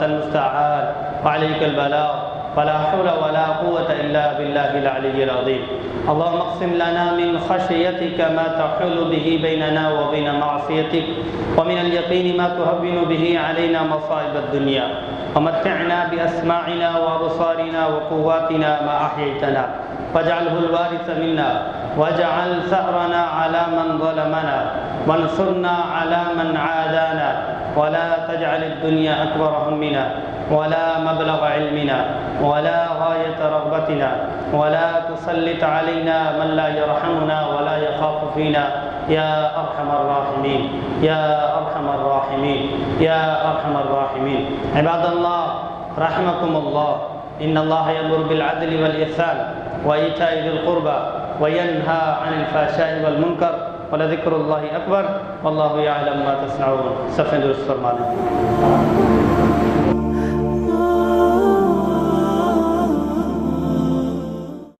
المستعان وعليك البلاغ ولا حول ولا قوة إلا بالله العلي العظيم. اللهم اقسم لنا من خشيتك ما تحول به بيننا وبين معصيتك ومن اليقين ما تهون به علينا مصائب الدنيا ومتعنا بأسماعنا وأبصارنا وقواتنا ما أحييتنا واجعله الوارث منا واجعل ثأرنا على من ظلمنا وانصرنا على من عادانا ولا تجعل الدنيا أكبر همنا ولا مبلغ علمنا ولا غاية رغبتنا ولا تسلط علينا من لا يرحمنا ولا يخاف فينا يا أرحم الراحمين يا أرحم الراحمين يا أرحم الراحمين. عباد الله رحمكم الله، إن الله يأمر بالعدل والإحسان وإيتاء ذي القربى وينهى عن الفحشاء والمنكر ولذكر الله أكبر والله يعلم ما تصنعون. صف درست فرمائیں.